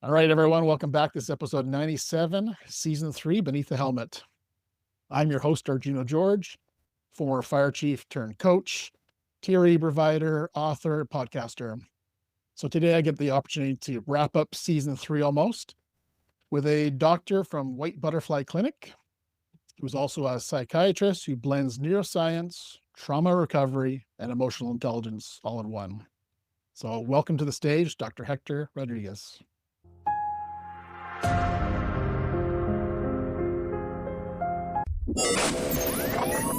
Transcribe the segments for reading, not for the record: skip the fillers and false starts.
All right, everyone, welcome back. This is episode 97, season 3, Beneath the Helmet. I'm your host, Arjuna George, former fire chief turned coach, TRE provider, author, podcaster. So today I get the opportunity to wrap up season 3 almost with a doctor from White Butterfly Clinic, who's also a psychiatrist who blends neuroscience, trauma recovery, and emotional intelligence all in one. So welcome to the stage, Dr. Hector Rodriguez.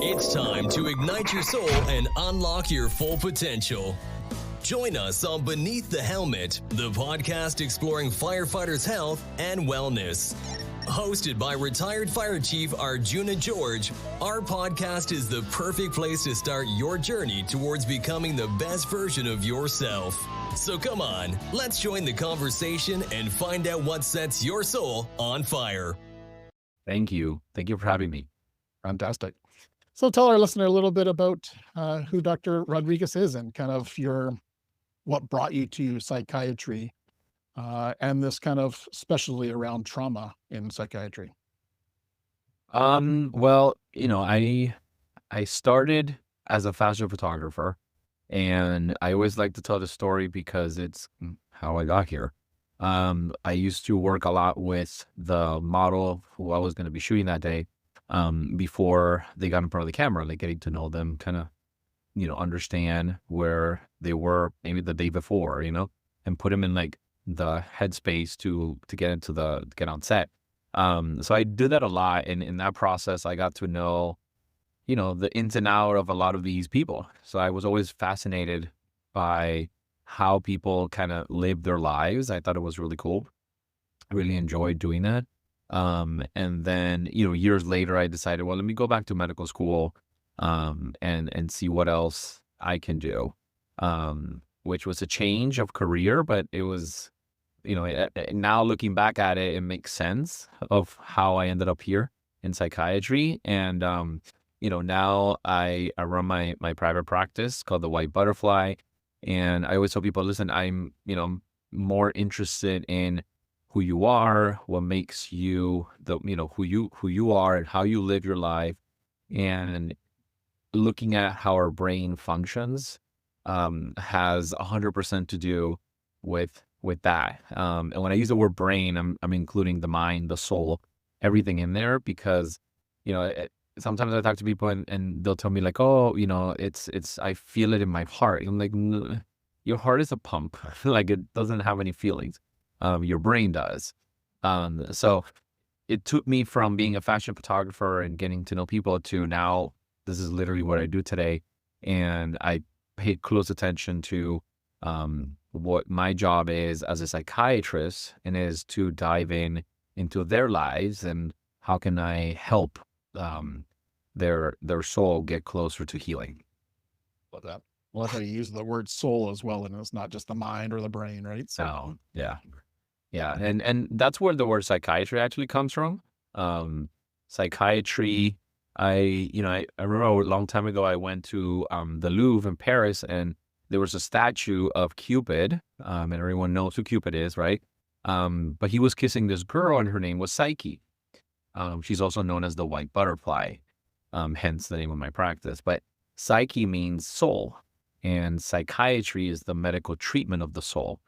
It's time to ignite your soul and unlock your full potential. Join us on Beneath the Helmet, the podcast exploring firefighters' health and wellness. Hosted by retired Fire Chief Arjuna George, our podcast is the perfect place to start your journey towards becoming the best version of yourself. So come on, let's join the conversation and find out what sets your soul on fire. Thank you. Thank you for having me. Fantastic. So tell our listener a little bit about who Dr. Rodriguez is and kind of what brought you to psychiatry and this kind of specialty around trauma in psychiatry. Well, I started as a fashion photographer, and I always like to tell the story because it's how I got here. I used to work a lot with the model who I was going to be shooting that day. Before they got in front of the camera, like getting to know them, kind of, understand where they were maybe the day before, and put them in like the headspace to get on set. So I did that a lot. And in that process, I got to know, the ins and outs of a lot of these people. So I was always fascinated by how people kind of live their lives. I thought it was really cool. I really enjoyed doing that. And then, years later, I decided, well, let me go back to medical school, and see what else I can do, which was a change of career, but it was, now looking back at it, it makes sense of how I ended up here in psychiatry. And, now I run my private practice called the White Butterfly. And I always tell people, listen, I'm, more interested in who you are, what makes you who you are and how you live your life, and looking at how our brain functions has 100% to do with that. And when I use the word brain, I'm including the mind, the soul, everything in there, because sometimes I talk to people and they'll tell me like, oh, it's I feel it in my heart. I'm like, your heart is a pump, like it doesn't have any feelings. Your brain does. So it took me from being a fashion photographer and getting to know people to now this is literally what I do today. And I paid close attention to what my job is as a psychiatrist, and is to dive into their lives and how can I help their soul get closer to healing. Love that. Well, that's how you use the word soul as well, and it's not just the mind or the brain, right? So yeah. And that's where the word psychiatry actually comes from. Psychiatry, I remember a long time ago, I went to the Louvre in Paris, and there was a statue of Cupid, and everyone knows who Cupid is, right? But he was kissing this girl, and her name was Psyche. She's also known as the White Butterfly, hence the name of my practice. But Psyche means soul, and psychiatry is the medical treatment of the soul.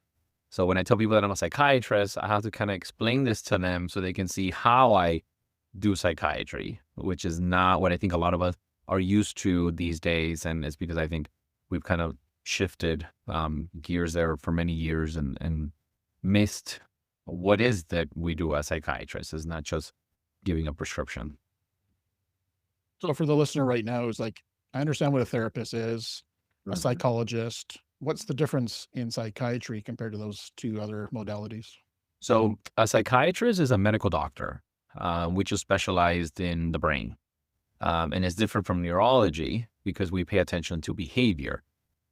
So when I tell people that I'm a psychiatrist, I have to kind of explain this to them so they can see how I do psychiatry, which is not what I think a lot of us are used to these days. And it's because I think we've kind of shifted gears there for many years and missed what is that we do as psychiatrists. It's not just giving a prescription. So for the listener right now, it's like, I understand what a therapist is, a psychologist. What's the difference in psychiatry compared to those two other modalities? So a psychiatrist is a medical doctor, which is specialized in the brain. And it's different from neurology because we pay attention to behavior,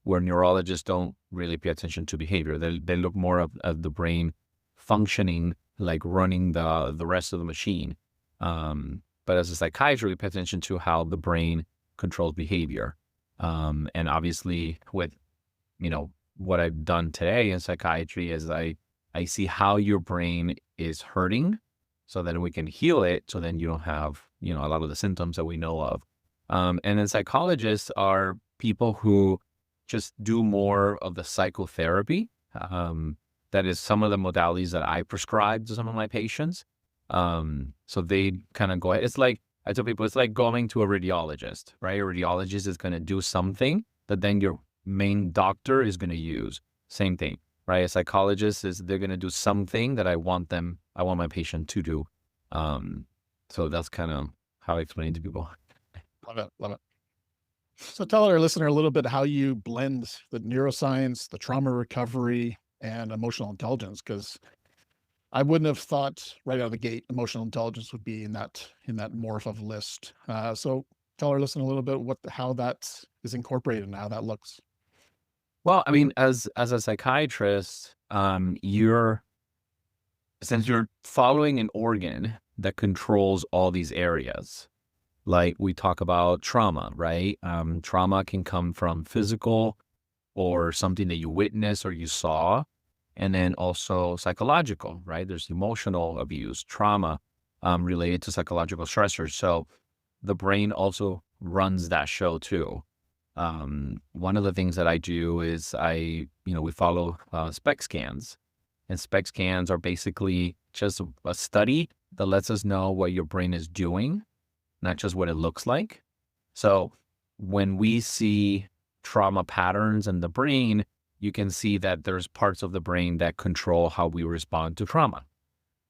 where neurologists don't really pay attention to behavior. They look more at the brain functioning, like running the rest of the machine. But as a psychiatrist, we pay attention to how the brain controls behavior. And obviously with, what I've done today in psychiatry is I I see how your brain is hurting so that we can heal it. So then you don't have, a lot of the symptoms that we know of. And then psychologists are people who just do more of the psychotherapy. That is some of the modalities that I prescribe to some of my patients. So they kind of go ahead. It's like, I tell people, it's like going to a radiologist, right? A radiologist is going to do something that then your main doctor is going to use. Same thing, right? A psychologist they're going to do something that I want my patient to do. So that's kind of how I explain it to people. Love it. Love it. So tell our listener a little bit how you blend the neuroscience, the trauma recovery, and emotional intelligence, because I wouldn't have thought right out of the gate emotional intelligence would be in that morph of list. So tell our listener a little bit how that is incorporated and how that looks. Well, I mean, as a psychiatrist, since you're following an organ that controls all these areas, like we talk about trauma, right? Trauma can come from physical or something that you witnessed or you saw, and then also psychological, right? There's emotional abuse, trauma related to psychological stressors. So the brain also runs that show too. One of the things that I do is we follow SPECT scans, and SPECT scans are basically just a study that lets us know what your brain is doing, not just what it looks like. So when we see trauma patterns in the brain, you can see that there's parts of the brain that control how we respond to trauma,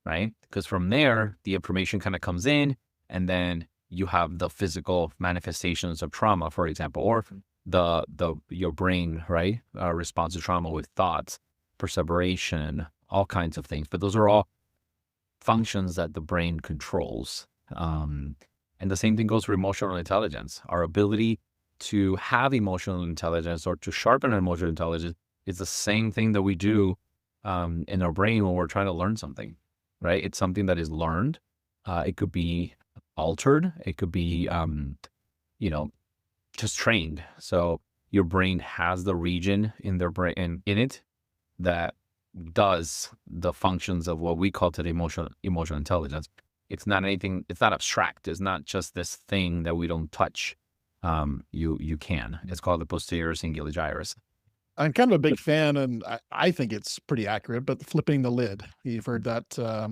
right? Because from there, the information kind of comes in, and then you have the physical manifestations of trauma, for example, or your brain, right, responds to trauma with thoughts, perseveration, all kinds of things. But those are all functions that the brain controls. And the same thing goes for emotional intelligence. Our ability to have emotional intelligence or to sharpen emotional intelligence is the same thing that we do in our brain when we're trying to learn something, right? It's something that is learned. It could be altered. It could be, just trained. So your brain has the region in their brain in it that does the functions of what we call today emotional intelligence. It's not anything. It's not abstract. It's not just this thing that we don't touch. You can. It's called the posterior cingulate gyrus. I'm kind of a big fan, and I think it's pretty accurate, but flipping the lid, you've heard that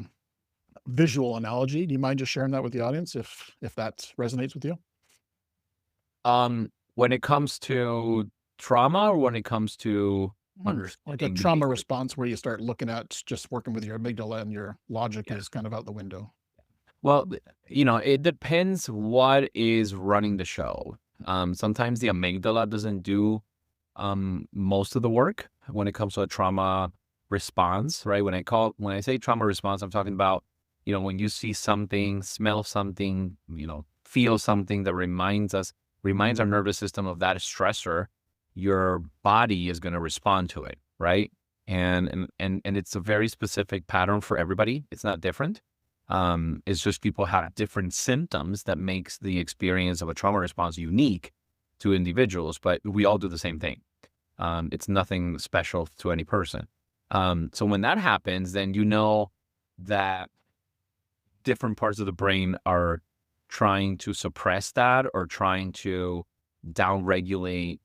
visual analogy. Do you mind just sharing that with the audience if that resonates with you? When it comes to trauma, or when it comes to Like a understanding trauma response where you start looking at just working with your amygdala and your logic is kind of out the window. Well, it depends what is running the show. Sometimes the amygdala doesn't do most of the work when it comes to a trauma response, right? When I say trauma response, I'm talking about, when you see something, smell something, feel something that reminds our nervous system of that stressor, your body is going to respond to it, right? And it's a very specific pattern for everybody. It's not different. It's just people have different symptoms that makes the experience of a trauma response unique to individuals, but we all do the same thing. It's nothing special to any person. So when that happens, then you know that different parts of the brain are trying to suppress that or trying to downregulate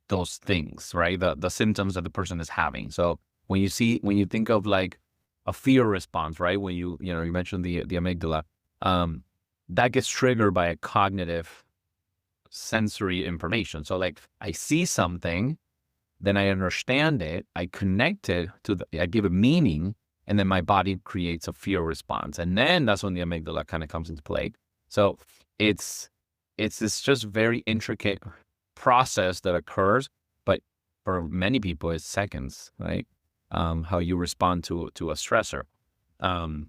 those things, right? The symptoms that the person is having. So when you think of like a fear response, right? When you mentioned the amygdala, that gets triggered by a cognitive sensory information. So like I see something, then I understand it, I connect it I give it meaning, and then my body creates a fear response. And then that's when the amygdala kind of comes into play. So it's this just very intricate process that occurs, but for many people it's seconds, right? How you respond to a stressor. When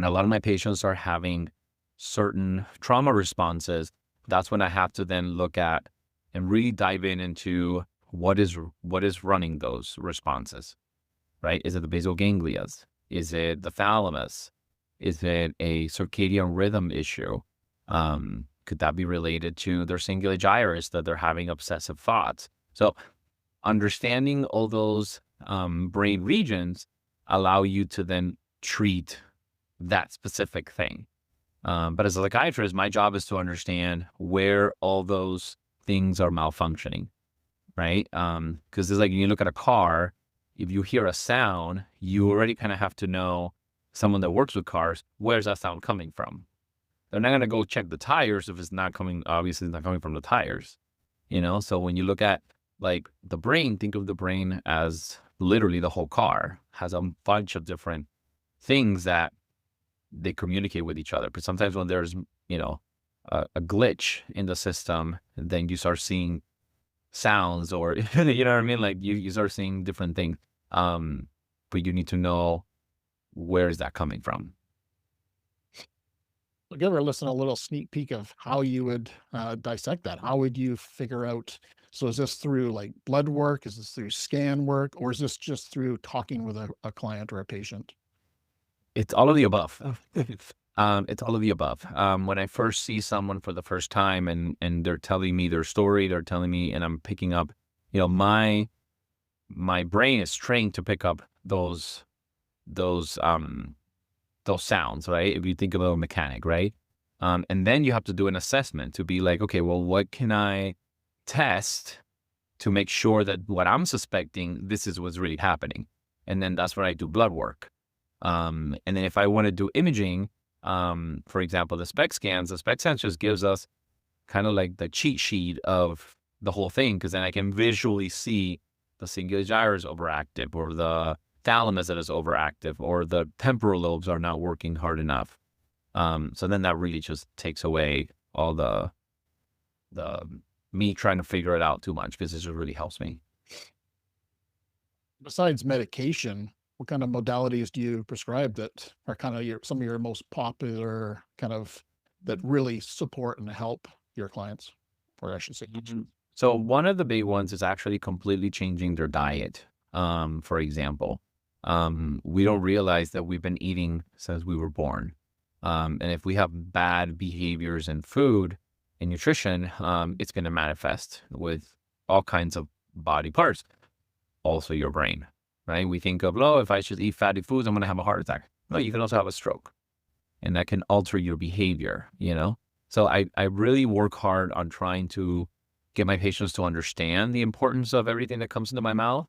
a lot of my patients are having certain trauma responses, that's when I have to then look at and really dive into what is running those responses, right? Is it the basal ganglia? Is it the thalamus? Is it a circadian rhythm issue? Could that be related to their cingulate gyrus, that they're having obsessive thoughts? So understanding all those brain regions allow you to then treat that specific thing. But as a psychiatrist, my job is to understand where all those things are malfunctioning, right? Because it's like when you look at a car, if you hear a sound, you already kind of have to know, someone that works with cars, where's that sound coming from? They're not going to go check the tires if it's not coming, obviously it's not coming from the tires, So when you look at like the brain, think of the brain as literally the whole car, has a bunch of different things that they communicate with each other. But sometimes when there's, a glitch in the system, then you start seeing sounds or, you know what I mean? Like you start seeing different things. But you need to know, where is that coming from? Give our listener a little sneak peek of how you would dissect that. How would you figure out? So is this through like blood work? Is this through scan work? Or is this just through talking with a client or a patient? It's all of the above. It's all of the above. When I first see someone for the first time and they're telling me their story, they're telling me, and I'm picking up, my brain is trained to pick up those sounds, right? If you think about a mechanic, right? And then you have to do an assessment to be like, okay, well, what can I test to make sure that what I'm suspecting, this is what's really happening? And then that's where I do blood work. And then if I want to do imaging, for example, the SPECT scans just gives us kind of like the cheat sheet of the whole thing, because then I can visually see the cingulate gyrus overactive, or the thalamus that is overactive, or the temporal lobes are not working hard enough. So then that really just takes away all the me trying to figure it out too much, because it just really helps me. Besides medication, what kind of modalities do you prescribe that are kind of some of your most popular kind of that really support and help your clients, or I should say? So one of the big ones is actually completely changing their diet. For example, we don't realize that we've been eating since we were born. And if we have bad behaviors in food and nutrition, it's going to manifest with all kinds of body parts, also your brain, right? We think of, if I just eat fatty foods, I'm going to have a heart attack. No, you can also have a stroke, and that can alter your behavior, So I really work hard on trying to get my patients to understand the importance of everything that comes into my mouth,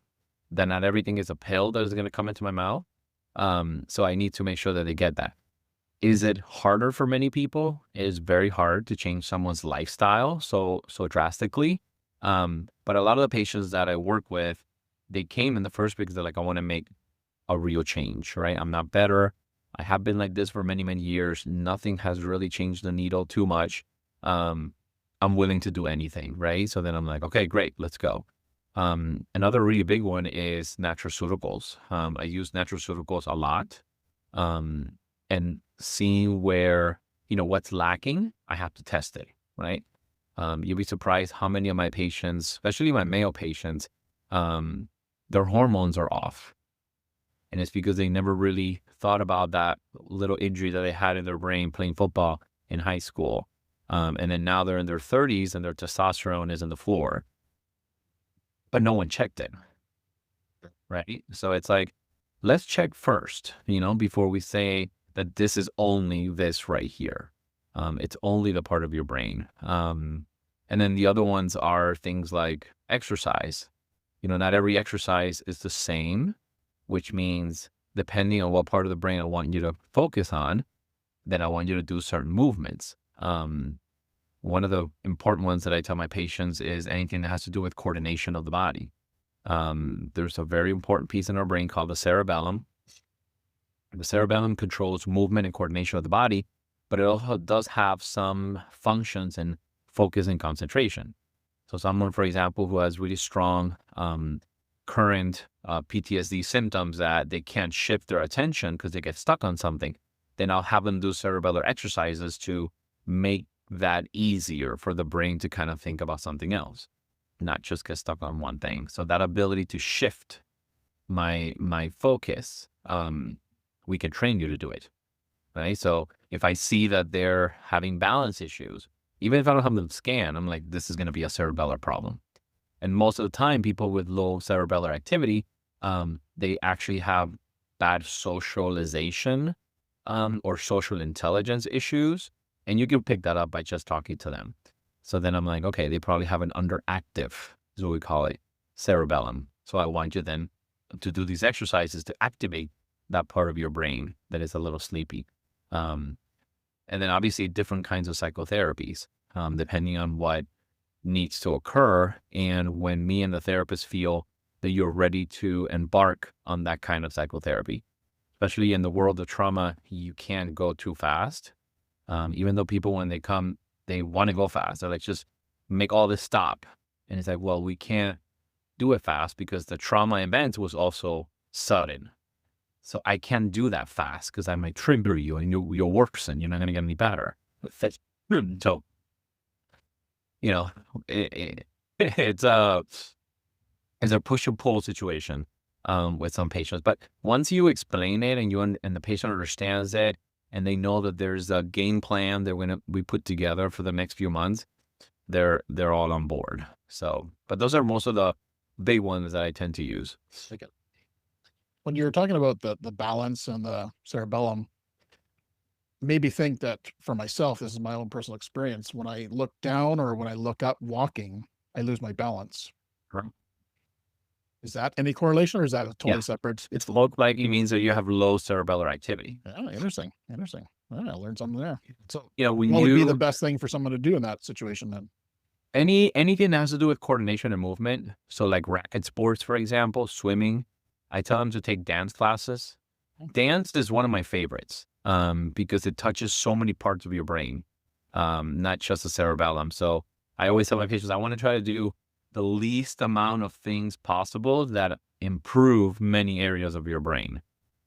that not everything is a pill that is going to come into my mouth. So I need to make sure that they get that. Is it harder for many people? It is very hard to change someone's lifestyle so drastically. But a lot of the patients that I work with, they came in the first because they're like, I want to make a real change, right? I'm not better. I have been like this for many, many years. Nothing has really changed the needle too much. I'm willing to do anything, right? So then I'm like, okay, great, let's go. Another really big one is nutraceuticals. I use nutraceuticals a lot. And seeing where, what's lacking, I have to test it, right? You'll be surprised how many of my patients, especially my male patients, their hormones are off. And it's because they never really thought about that little injury that they had in their brain playing football in high school. And then now they're in their 30s and their testosterone is in the floor. But no one checked it, right? So it's like, let's check first, before we say that this is only this right here. It's only the part of your brain. And then the other ones are things like exercise. Not every exercise is the same, which means depending on what part of the brain I want you to focus on, then I want you to do certain movements. One of the important ones that I tell my patients is anything that has to do with coordination of the body. There's a very important piece in our brain called the cerebellum. The cerebellum controls movement and coordination of the body, but it also does have some functions in focus and concentration. So someone, for example, who has really strong current PTSD symptoms that they can't shift their attention because they get stuck on something, then I'll have them do cerebellar exercises to make that easier for the brain to kind of think about something else, not just get stuck on one thing. So that ability to shift my focus, we can train you to do it, right? So if I see that they're having balance issues, even if I don't have them scan, I'm like, this is going to be a cerebellar problem. And most of the time, people with low cerebellar activity, they actually have bad socialization or social intelligence issues. And you can pick that up by just talking to them. So then I'm like, okay, they probably have an underactive, is what we call it, cerebellum. So I want you then to do these exercises to activate that part of your brain that is a little sleepy. And then obviously different kinds of psychotherapies, depending on what needs to occur. And when me and the therapist feel that you're ready to embark on that kind of psychotherapy, especially in the world of trauma, you can't go too fast. Even though people, when they come, they want to go fast. They're like, just make all this stop. And it's like, well, we can't do it fast because the trauma event was also sudden. So I can't do that fast because I might trigger you and you're worsen. You're not going to get any better. So, you know, it's a push and pull situation with some patients. But once you explain it and the patient understands it, and they know that there's a game plan that we put together for the next few months, they're all on board. So, but those are most of the big ones that I tend to use. When you're talking about the balance and the cerebellum, maybe think that for myself, this is my own personal experience. When I look down or when I look up walking, I lose my balance. Correct. Is that any correlation, or is that totally Yeah. separate? It's look like it means that you have low cerebellar activity. Oh, interesting. All right, I learned something there. So, You know, when what would be the best thing for someone to do in that situation then? anything that has to do with coordination and movement. So like racket sports, for example, swimming, I tell them to take dance classes. Dance is one of my favorites because it touches so many parts of your brain, not just the cerebellum. So I always tell my patients, I want to try to do the least amount of things possible that improve many areas of your brain.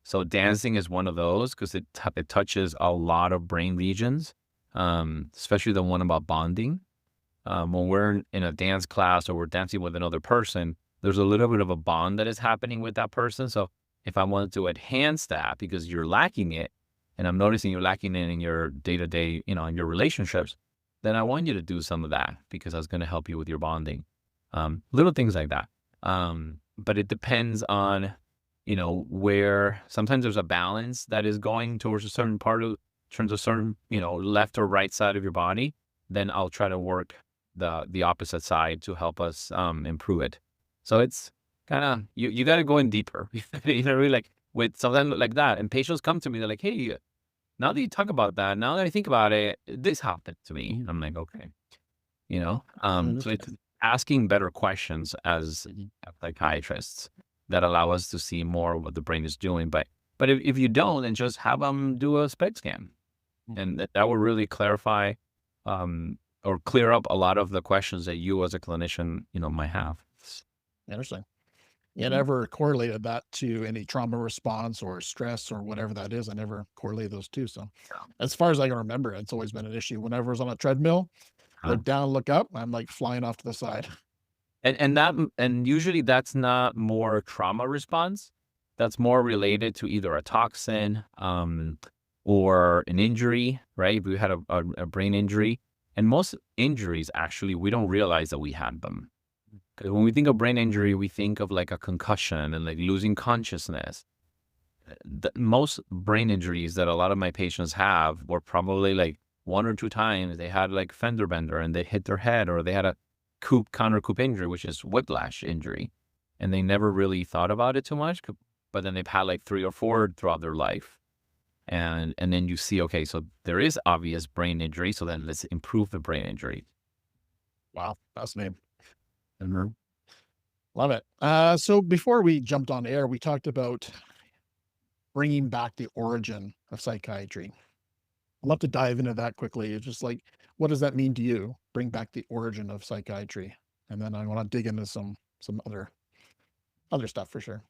So dancing is one of those because it touches a lot of brain regions, especially the one about bonding. When we're in a dance class or we're dancing with another person, there's a little bit of a bond that is happening with that person. So if I wanted to enhance that because you're lacking it, and I'm noticing you're lacking it in your day-to-day, in your relationships, then I want you to do some of that because that's going to help you with your bonding. Little things like that. But it depends on, where sometimes there's a balance that is going towards a certain part of, terms of certain, left or right side of your body. Then I'll try to work the opposite side to help us improve it. So it's kind of, you got to go in deeper, really like with something like that. And patients come to me, they're like, hey, now that you talk about that, now that I think about it, this happened to me. And I'm like, okay, so it's asking better questions as psychiatrists that allow us to see more what the brain is doing. But if you don't, then just have them do a SPECT scan. And that will really clarify or clear up a lot of the questions that you as a clinician, might have. Interesting. You never correlated that to any trauma response or stress or whatever that is. I never correlated those two. So as far as I can remember, it's always been an issue. Whenever I was on a treadmill, look down, look up, I'm like flying off to the side. And usually that's not more trauma response. That's more related to either a toxin or an injury, right? If we had a brain injury. And most injuries, actually, we don't realize that we had them. Because when we think of brain injury, we think of like a concussion and like losing consciousness. Most brain injuries that a lot of my patients have were probably like one or two times they had like fender bender and they hit their head, or they had a counter coup injury, which is whiplash injury. And they never really thought about it too much, but then they've had like 3 or 4 throughout their life. And then you see, okay, so there is obvious brain injury. So then let's improve the brain injury. Wow. Fascinating. Mm-hmm. Love it. So before we jumped on air, we talked about bringing back the origin of psychiatry. I'd love to dive into that quickly. It's just like, what does that mean to you? Bring back the origin of psychiatry. And then I want to dig into some other stuff for sure.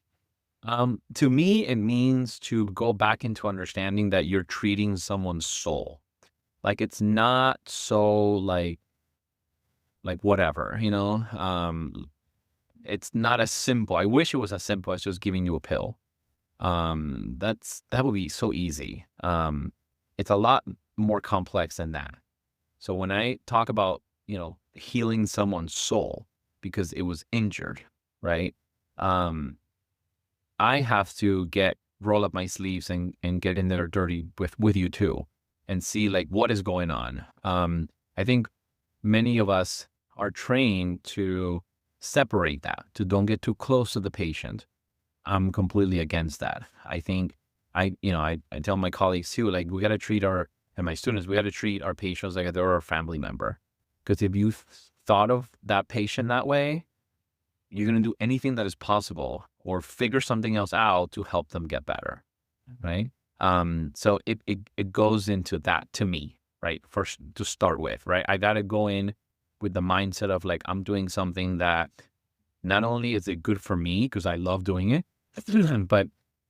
To me, it means to go back into understanding that you're treating someone's soul. Like it's not so like whatever, it's not as simple. I wish it was as simple as just giving you a pill. That would be so easy. It's a lot more complex than that. So when I talk about, healing someone's soul because it was injured, right? I have to get roll up my sleeves and get in there dirty with you too, and see like what is going on. I think many of us are trained to separate that, to don't get too close to the patient. I'm completely against that. I think I tell my colleagues too, like we got to treat and my students, we got to treat our patients like they're our family member. Because if you thought of that patient that way, you're going to do anything that is possible or figure something else out to help them get better, right? So it goes into that to me, right? First to start with, right? I got to go in with the mindset of like, I'm doing something that not only is it good for me because I love doing it, but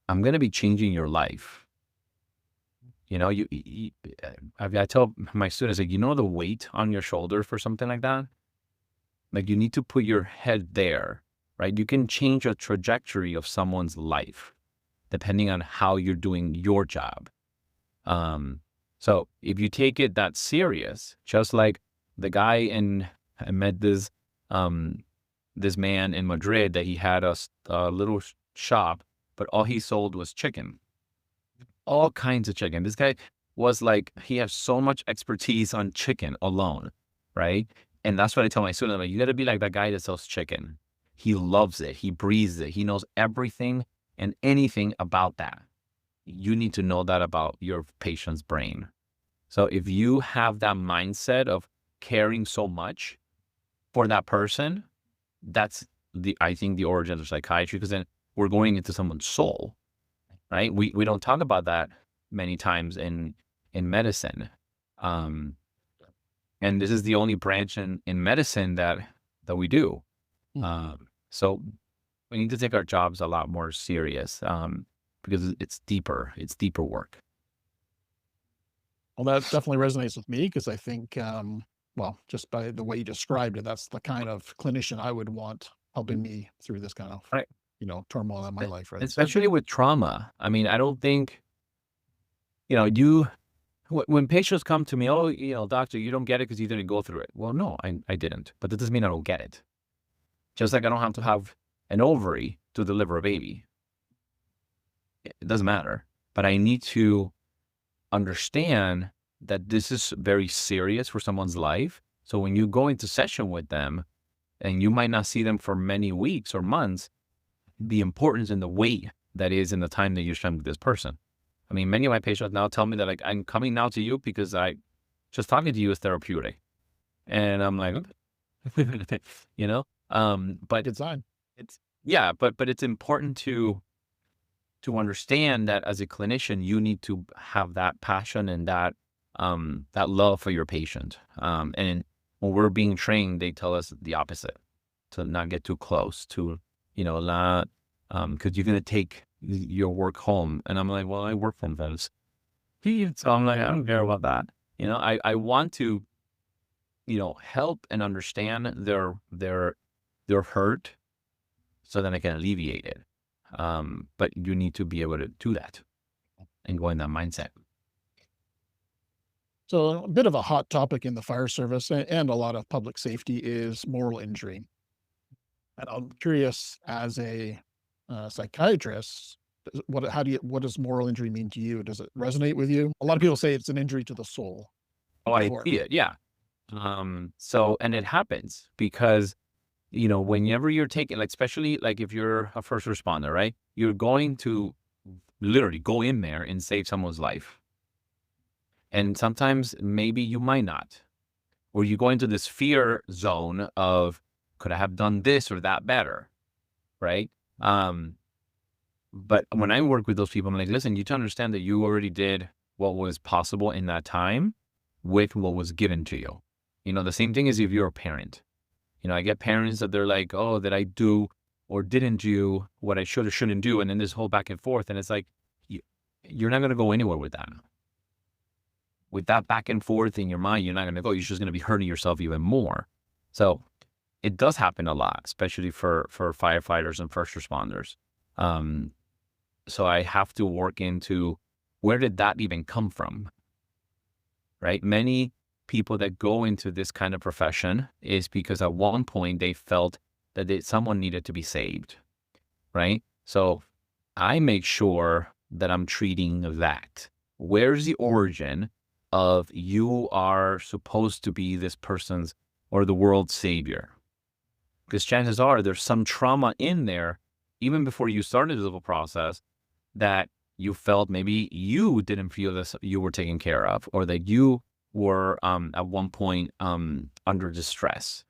I'm going to be changing your life. You know, I tell my students, like, you know, the weight on your shoulder for something like that, like you need to put your head there, right? You can change a trajectory of someone's life depending on how you're doing your job. So if you take it that serious, just like the guy I met this man in Madrid that he had a little shop, but all he sold was chicken. All kinds of chicken. This guy was like, he has so much expertise on chicken alone, right? And that's what I tell my students, like, you got to be like that guy that sells chicken. He loves it. He breathes it. He knows everything and anything about that. You need to know that about your patient's brain. So if you have that mindset of caring so much for that person, that's I think the origin of psychiatry, because then we're going into someone's soul, right? We don't talk about that many times in medicine. And this is the only branch in medicine that we do. So we need to take our jobs a lot more serious, because it's deeper work. Well, that definitely resonates with me because I think, well, just by the way you described it, that's the kind of clinician I would want helping me through this kind of, Right. turmoil in my life, right? Especially with trauma. I mean, I don't think, when patients come to me, oh, doctor, you don't get it because you didn't go through it. Well, no, I didn't, but that doesn't mean I don't get it. Just like I don't have to have an ovary to deliver a baby. It doesn't matter, but I need to understand that this is very serious for someone's life. So when you go into session with them and you might not see them for many weeks or months, the importance and the weight that is in the time that you spend with this person. I mean, many of my patients now tell me that, like, I'm coming now to you because just talking to you is therapeutic. And I'm like, but Good sign. but it's important to understand that as a clinician, you need to have that passion and that love for your patient. And when we're being trained, they tell us the opposite, to not get too close, to, not, because you're going to take your work home. And I'm like, well, I work from those. So I'm like, I don't care about that. I want to, help and understand their hurt so then I can alleviate it. But you need to be able to do that and go in that mindset. So a bit of a hot topic in the fire service and a lot of public safety is moral injury. And I'm curious, as a psychiatrist, what does moral injury mean to you? Does it resonate with you? A lot of people say it's an injury to the soul. Oh, I see it. Yeah. So, and it happens because, whenever you're taking, like, especially like if you're a first responder, right? You're going to literally go in there and save someone's life. And sometimes maybe you might not, or you go into this fear zone of, could I have done this or that better? Right. But when I work with those people, I'm like, listen, you need to understand that you already did what was possible in that time with what was given to you. The same thing as if you're a parent. I get parents that they're like, oh, did I do or didn't do what I should or shouldn't do? And then this whole back and forth. And it's like, you're not going to go anywhere with that. With that back and forth in your mind, you're not going to go. You're just going to be hurting yourself even more. So it does happen a lot, especially for firefighters and first responders. So I have to work into, where did that even come from? Right? Many people that go into this kind of profession is because at one point they felt that someone needed to be saved. Right? So I make sure that I'm treating that? Where's the origin of you are supposed to be this person's or the world's savior? Because chances are there's some trauma in there, even before you started the little process, that you felt maybe you didn't feel this you were taken care of, or that you were at one point under distress.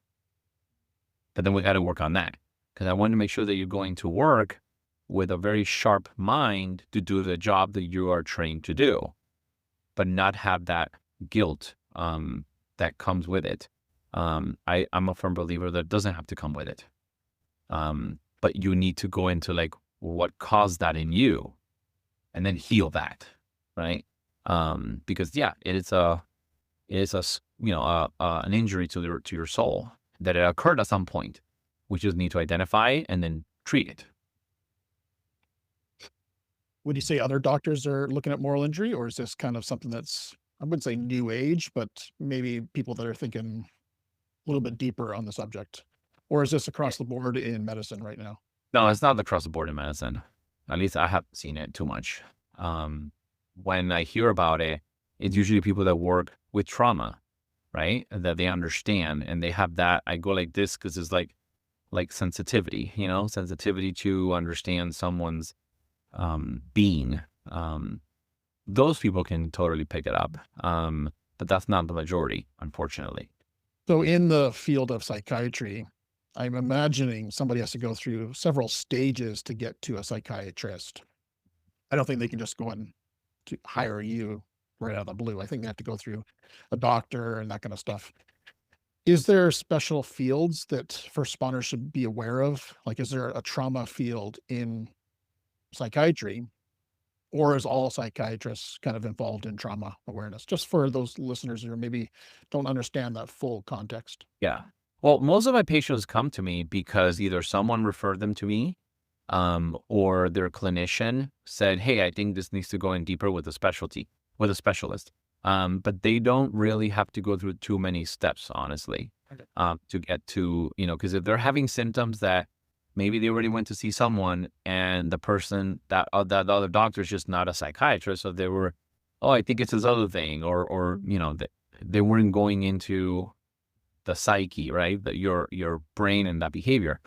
But then we got to work on that, because I want to make sure that you're going to work with a very sharp mind to do the job that you are trained to do, but not have that guilt that comes with it. I'm a firm believer that it doesn't have to come with it. But you need to go into like what caused that in you and then heal that, right? Because yeah, it is an injury to your soul that it occurred at some point. We just need to identify it and then treat it. Would you say other doctors are looking at moral injury, or is this kind of something that's, I wouldn't say new age, but maybe people that are thinking a little bit deeper on the subject? Or is this across the board in medicine right now? No, it's not across the board in medicine. At least I haven't seen it too much. When I hear about it, it's usually people that work with trauma, right? That they understand and they have that. I go like this because it's like sensitivity, sensitivity to understand someone's being. Those people can totally pick it up. But that's not the majority, unfortunately. So in the field of psychiatry, I'm imagining somebody has to go through several stages to get to a psychiatrist. I don't think they can just go and to hire you right out of the blue. I think they have to go through a doctor and that kind of stuff. Is there special fields that first responders should be aware of? Like, is there a trauma field in psychiatry, or is all psychiatrists kind of involved in trauma awareness? Just for those listeners who maybe don't understand that full context. Yeah. Well, most of my patients come to me because either someone referred them to me, or their clinician said, hey, I think this needs to go in deeper with a specialist. But they don't really have to go through too many steps, honestly, to get to, because if they're having symptoms that maybe they already went to see someone and the person that other doctor is just not a psychiatrist. So they were, I think it's this other thing, or they weren't going into the psyche, right? Your brain and that behavior,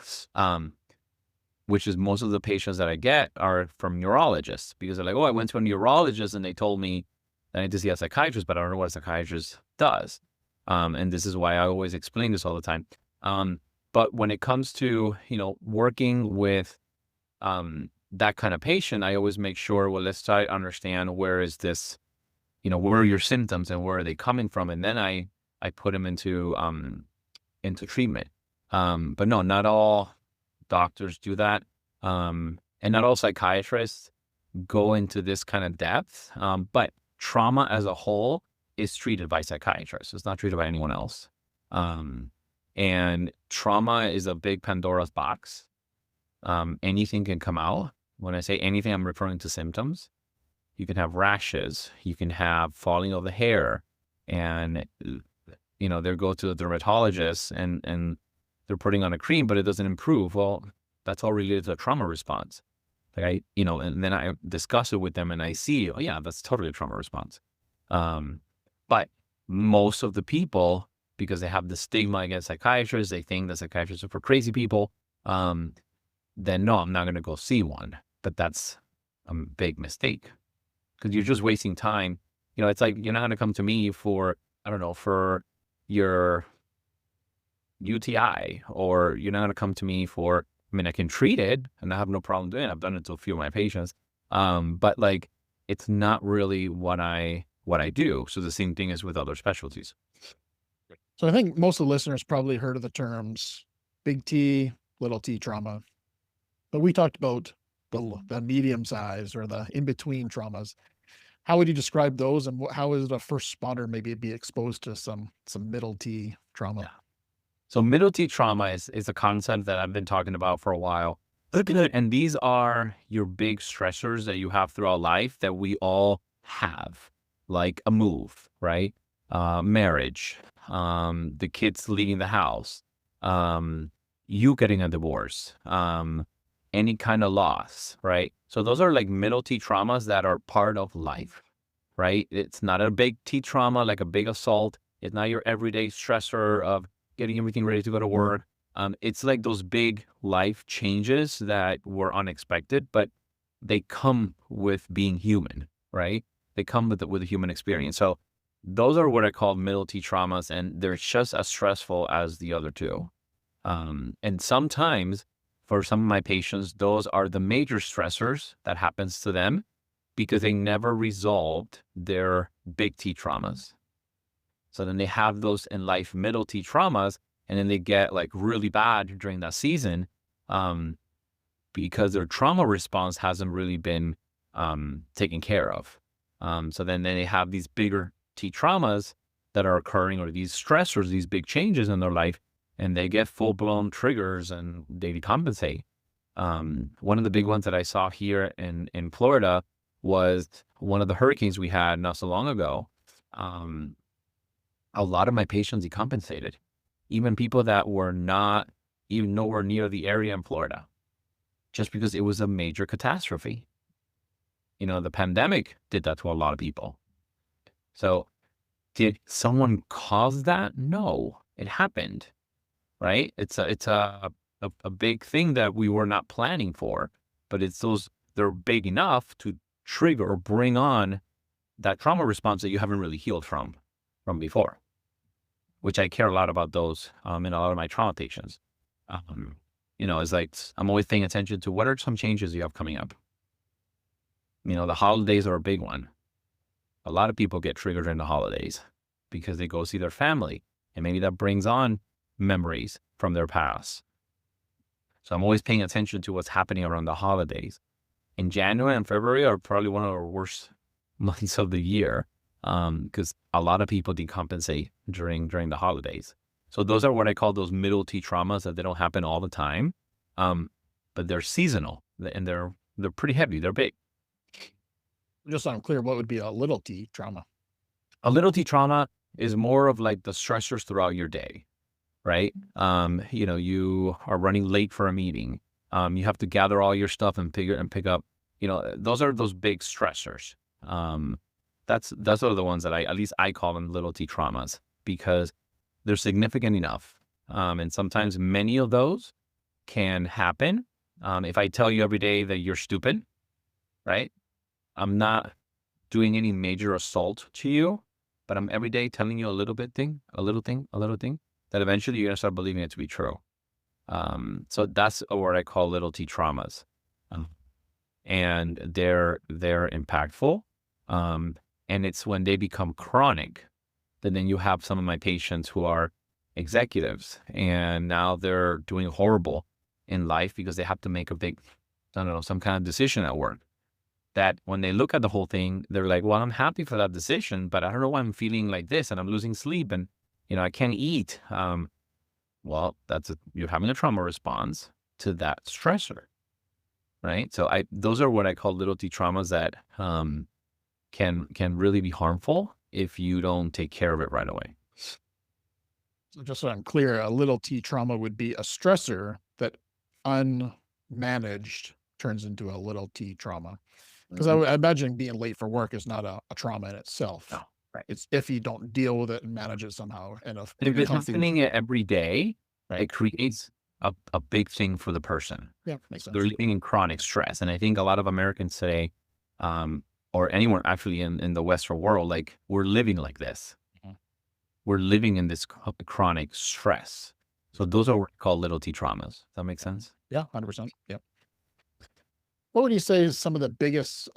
which is most of the patients that I get are from neurologists, because they're like, I went to a neurologist and they told me that I need to see a psychiatrist, but I don't know what a psychiatrist does. And this is why I always explain this all the time. But when it comes to, working with that kind of patient, I always make sure, let's try to understand where is this, where are your symptoms and where are they coming from? And then I put them into treatment. But no, not all doctors do that. And not all psychiatrists go into this kind of depth. But trauma as a whole is treated by psychiatrists. It's not treated by anyone else. And trauma is a big Pandora's box. Anything can come out. When I say anything, I'm referring to symptoms. You can have rashes. You can have falling of the hair. And, they go to the dermatologist and they're putting on a cream, but it doesn't improve. Well, that's all related to a trauma response. Like and then I discuss it with them and I see, that's totally a trauma response. But most of the people, because they have the stigma against psychiatrists, they think that psychiatrists are for crazy people, then no, I'm not going to go see one. But that's a big mistake, because you're just wasting time. It's like you're not going to come to me for, for your UTI, or you're not going to come to me for, I can treat it and I have no problem doing it. I've done it to a few of my patients. But like, it's not really what I do. So the same thing is with other specialties. So I think most of the listeners probably heard of the terms big T, little t trauma, but we talked about the medium size or the in-between traumas. How would you describe those, and how is a first responder maybe be exposed to some middle T trauma? Yeah. So middle T trauma is a concept that I've been talking about for a while. And these are your big stressors that you have throughout life that we all have, like a move, right? Marriage, the kids leaving the house, you getting a divorce, any kind of loss, right? So those are like middle T traumas that are part of life, right? It's not a big T trauma, like a big assault. It's not your everyday stressor of getting everything ready to go to work. It's like those big life changes that were unexpected, but they come with being human, right? They come with a human experience. So those are what I call middle T traumas, and they're just as stressful as the other two. And sometimes for some of my patients, those are the major stressors that happens to them because they never resolved their big T traumas. So then they have those in life middle T traumas, and then they get like really bad during that season because their trauma response hasn't really been taken care of. So then they have these bigger T traumas that are occurring, or these stressors, these big changes in their life, and they get full-blown triggers and they decompensate. One of the big ones that I saw here in Florida was one of the hurricanes we had not so long ago. A lot of my patients decompensated, even people that were not even nowhere near the area in Florida, just because it was a major catastrophe. You know, the pandemic did that to a lot of people. So did someone cause that? No, it happened, right? It's a big thing that we were not planning for, but they're big enough to trigger or bring on that trauma response that you haven't really healed from before, which I care a lot about those in a lot of my trauma patients. You know, it's like, I'm always paying attention to what are some changes you have coming up. You know, the holidays are a big one. A lot of people get triggered in the holidays because they go see their family, and maybe that brings on memories from their past. So I'm always paying attention to what's happening around the holidays. In January and February are probably one of our worst months of the year because a lot of people decompensate during the holidays. So those are what I call those middle T traumas, that they don't happen all the time, but they're seasonal, and they're pretty heavy. They're big. Just so I'm clear, what would be a little T trauma? A little T trauma is more of like the stressors throughout your day, right? You know, you are running late for a meeting. You have to gather all your stuff and pick up, you know, those are those big stressors. Those are the ones that at least I call them little T traumas, because they're significant enough. And sometimes many of those can happen. If I tell you every day that you're stupid, right? I'm not doing any major assault to you, but I'm every day telling you a little thing, that eventually you're going to start believing it to be true. So that's what I call little T traumas. And they're impactful. And it's when they become chronic that then you have some of my patients who are executives, and now they're doing horrible in life because they have to make a big, I don't know, some kind of decision at work. That when they look at the whole thing, they're like, well, I'm happy for that decision, but I don't know why I'm feeling like this, and I'm losing sleep, and, you know, I can't eat. Well, you're having a trauma response to that stressor, right? So those are what I call little T traumas that can really be harmful if you don't take care of it right away. So just so I'm clear, a little T trauma would be a stressor that unmanaged turns into a little T trauma. Because I imagine being late for work is not a trauma in itself. No, right. It's if you don't deal with it and manage it somehow. And if it's happening every day, right, it creates a big thing for the person. Yeah, makes sense. They're living in chronic stress. And I think a lot of Americans today, or anyone actually in the Western world, like, we're living like this. Mm-hmm. We're living in this chronic stress. So those are what we call little T traumas. Does that make sense? Yeah, 100%. Yep. What would you say is some of the biggest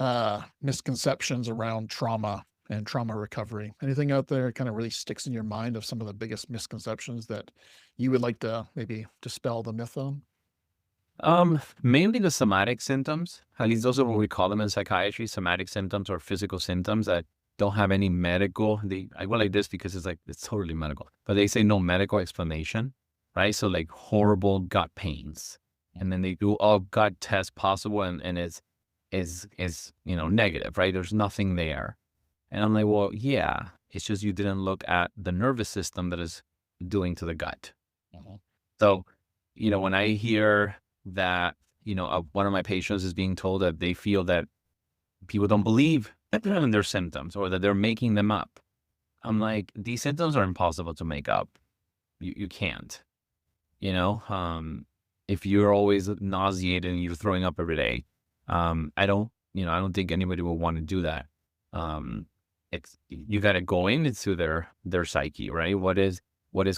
misconceptions around trauma and trauma recovery? Anything out there kind of really sticks in your mind of some of the biggest misconceptions that you would like to maybe dispel the myth on? Mainly the somatic symptoms. At least those are what we call them in psychiatry, somatic symptoms, or physical symptoms that don't have any medical. I go like this because it's totally medical, but they say no medical explanation, right? So like horrible gut pains. And then they do all gut tests possible, and is you know, negative, right? There's nothing there. And I'm like, well, yeah, it's just you didn't look at the nervous system that is doing to the gut. Mm-hmm. So, you know, when I hear that, one of my patients is being told that they feel that people don't believe in their symptoms or that they're making them up. I'm like, these symptoms are impossible to make up. You can't, if you're always nauseated and you're throwing up every day. I don't think anybody will want to do that. You got to go into their psyche, right? What is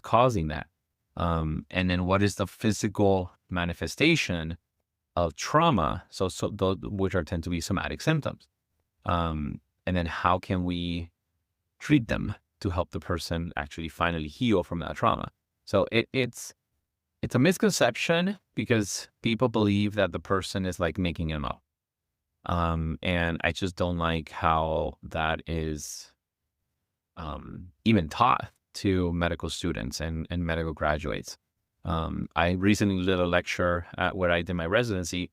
causing that? And then what is the physical manifestation of trauma? So those, which tend to be somatic symptoms. And then how can we treat them to help the person actually finally heal from that trauma? So it's a misconception because people believe that the person is like making them up. And I just don't like how that is even taught to medical students and medical graduates. I recently did a lecture at where I did my residency.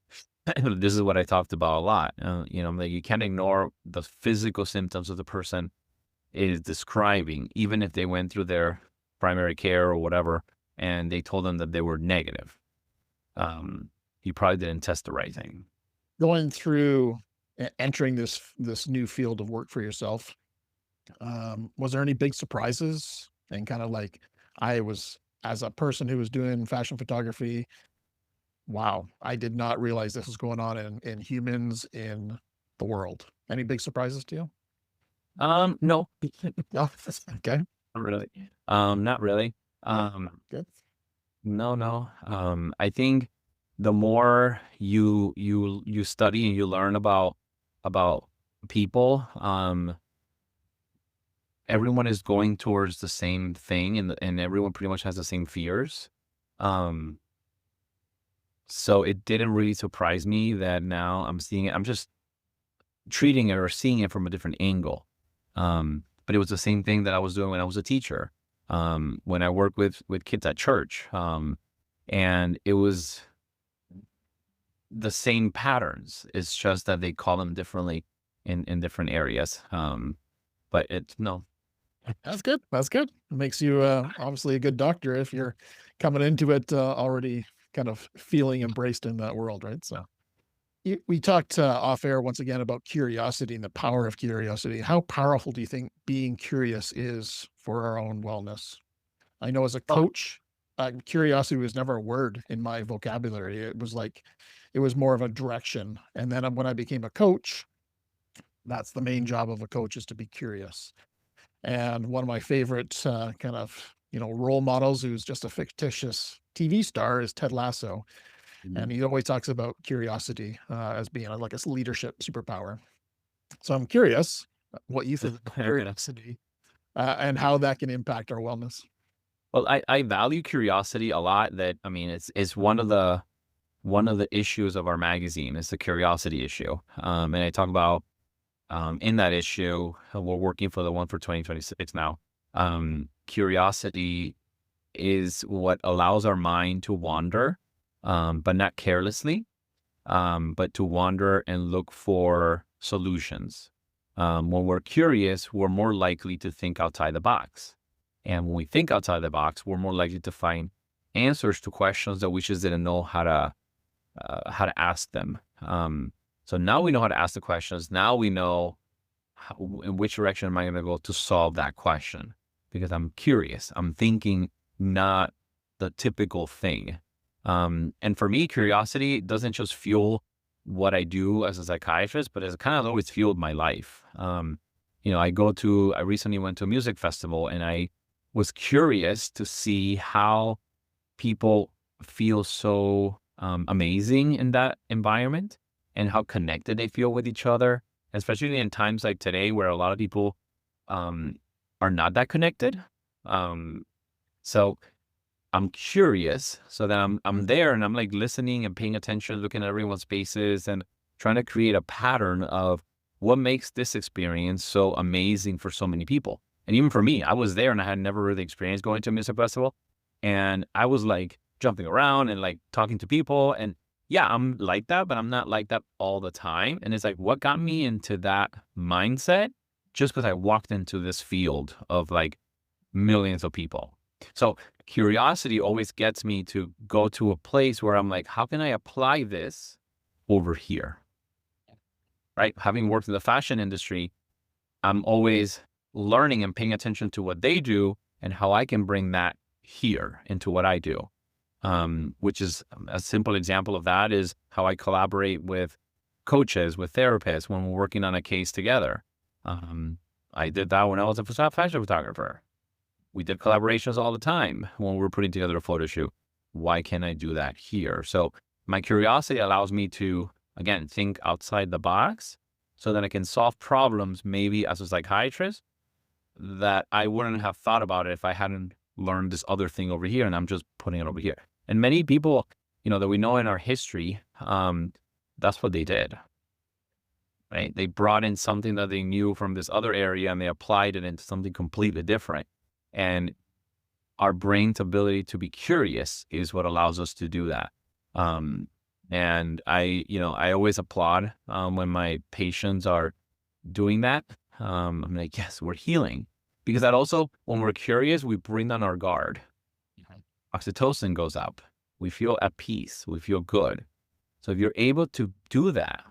This is what I talked about a lot. Like you can't ignore the physical symptoms of the person is describing, even if they went through their primary care or whatever, and they told them that they were negative. You probably didn't test the right thing. Going through entering this new field of work for yourself, was there any big surprises? And kind of like, I was, as a person who was doing fashion photography, wow, I did not realize this was going on in humans in the world. Any big surprises to you? No. Oh, okay. Not really. Not really. Good. No. I think the more you study and you learn about people, everyone is going towards the same thing, and everyone pretty much has the same fears. So it didn't really surprise me that now I'm seeing it. I'm just treating it or seeing it from a different angle. But it was the same thing that I was doing when I was a teacher, when I worked with kids at church. And it was the same patterns. It's just that they call them differently in different areas. But no. That's good. That's good. It makes you obviously a good doctor if you're coming into it already kind of feeling embraced in that world, right? So we talked off air once again about curiosity and the power of curiosity. How powerful do you think being curious is for our own wellness? I know as a coach, curiosity was never a word in my vocabulary. It was more of a direction. And then when I became a coach, that's the main job of a coach, is to be curious. And one of my favorite kind of, role models, who's just a fictitious TV star, is Ted Lasso. And he always talks about curiosity as being like a leadership superpower. So I'm curious what you think of curiosity and how that can impact our wellness. Well, I value curiosity a lot. It's one of the issues of our magazine. It's the curiosity issue. And I talk about in that issue, we're working for the one for 2026 now. Curiosity is what allows our mind to wander, but not carelessly, but to wander and look for solutions. When we're curious, we're more likely to think outside the box. And when we think outside the box, we're more likely to find answers to questions that we just didn't know how to ask them. So now we know how to ask the questions. Now we know in which direction am I going to go to solve that question, because I'm curious. I'm thinking not the typical thing. And for me, curiosity doesn't just fuel what I do as a psychiatrist, but it's kind of always fueled my life. I recently went to a music festival, and I was curious to see how people feel so amazing in that environment and how connected they feel with each other, especially in times like today where a lot of people are not that connected. So I'm curious, so that I'm there and I'm like listening and paying attention, looking at everyone's faces and trying to create a pattern of what makes this experience so amazing for so many people. And even for me, I was there and I had never really experienced going to a music festival. And I was like jumping around and like talking to people. And yeah, I'm like that, but I'm not like that all the time. And it's like, what got me into that mindset? Just because I walked into this field of like millions of people. So curiosity always gets me to go to a place where I'm like, how can I apply this over here? Right? Having worked in the fashion industry, I'm always learning and paying attention to what they do and how I can bring that here into what I do. Which is a simple example of that is how I collaborate with coaches, with therapists when we're working on a case together. I did that when I was a fashion photographer. We did collaborations all the time when we were putting together a photo shoot. Why can't I do that here? So my curiosity allows me to, again, think outside the box so that I can solve problems maybe as a psychiatrist that I wouldn't have thought about it if I hadn't learned this other thing over here and I'm just putting it over here. And many people, that we know in our history, that's what they did, right? They brought in something that they knew from this other area and they applied it into something completely different. And our brain's ability to be curious is what allows us to do that. And I always applaud when my patients are doing that. I'm like, yes, we're healing. Because that also, when we're curious, we bring down our guard. Oxytocin goes up. We feel at peace. We feel good. So if you're able to do that,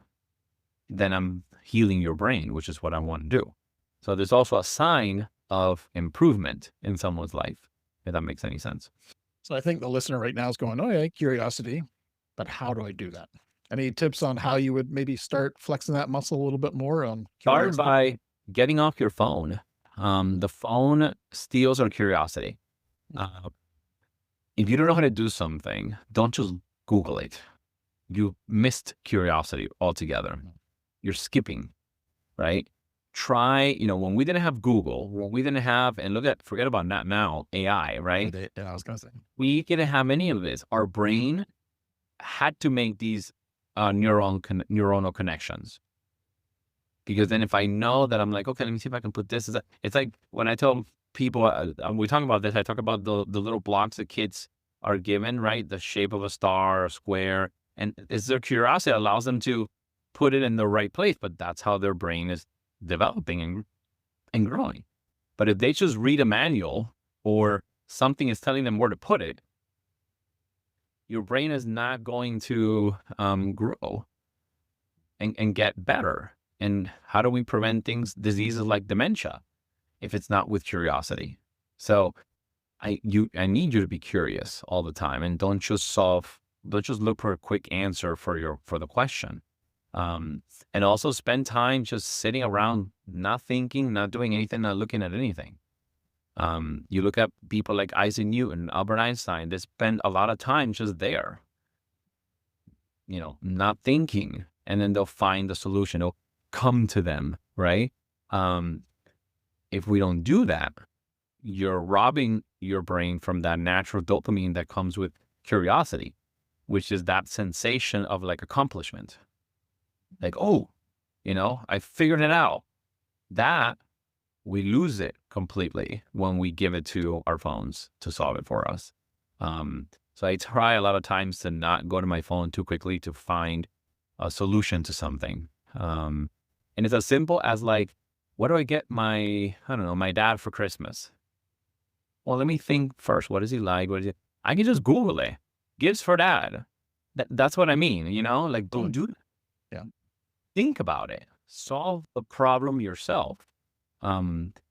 then I'm healing your brain, which is what I want to do. So there's also a sign of improvement in someone's life, if that makes any sense. So I think the listener right now is going, oh yeah, curiosity, but how do I do that? Any tips on how you would maybe start flexing that muscle a little bit more on Start curiosity? by getting off your phone. The phone steals our curiosity. If you don't know how to do something, don't just Google it. You missed curiosity altogether. You're skipping, right? Try, when we didn't have Google, when we didn't have, and forget about that now, AI, right? Yeah, I was going to say. We didn't have any of this. Our brain had to make these neuronal connections. Because then if I know that I'm like, okay, let me see if I can put this. It's like when I tell people, we talk about this, I talk about the little blocks that kids are given, right? The shape of a star, a square. And it's their curiosity that allows them to put it in the right place. But that's how their brain is developing and growing. But if they just read a manual or something is telling them where to put it, your brain is not going to grow and get better. And how do we prevent diseases like dementia if it's not with curiosity? So I need you to be curious all the time and don't just look for a quick answer for the question. And also spend time just sitting around, not thinking, not doing anything, not looking at anything. You look at people like Isaac Newton, Albert Einstein, they spend a lot of time just there, not thinking, and then they'll find the solution. It'll come to them, right? If we don't do that, you're robbing your brain from that natural dopamine that comes with curiosity, which is that sensation of like accomplishment. Like, oh, I figured it out. That we lose it completely when we give it to our phones to solve it for us. So I try a lot of times to not go to my phone too quickly to find a solution to something. And it's as simple as like, what do I get my dad for Christmas? Well, let me think first. What is he like? I can just Google it. Gifts for dad. That's what I mean, like don't do that. Yeah. Think about it. Solve the problem yourself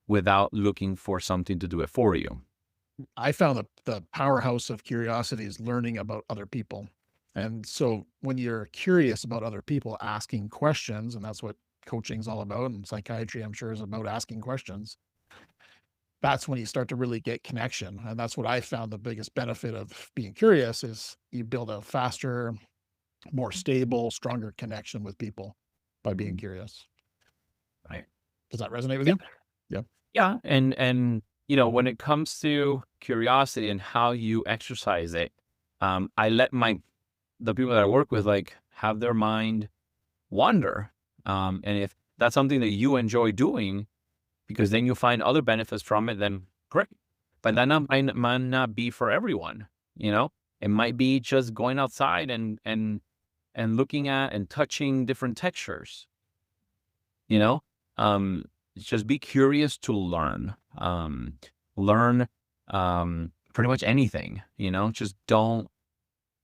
without looking for something to do it for you. I found the powerhouse of curiosity is learning about other people. And so when you're curious about other people, asking questions, and that's what coaching is all about, and psychiatry, I'm sure, is about asking questions. That's when you start to really get connection. And that's what I found the biggest benefit of being curious is you build a faster, more stable, stronger connection with people by being curious. Right. Does that resonate with you? Yeah. Yeah. And when it comes to curiosity and how you exercise it, I let the people that I work with, like, have their mind wander. And if that's something that you enjoy doing, because then you'll find other benefits from it, then great. But that might not be for everyone. It might be just going outside and looking at and touching different textures. Just be curious to learn. Learn pretty much anything, just don't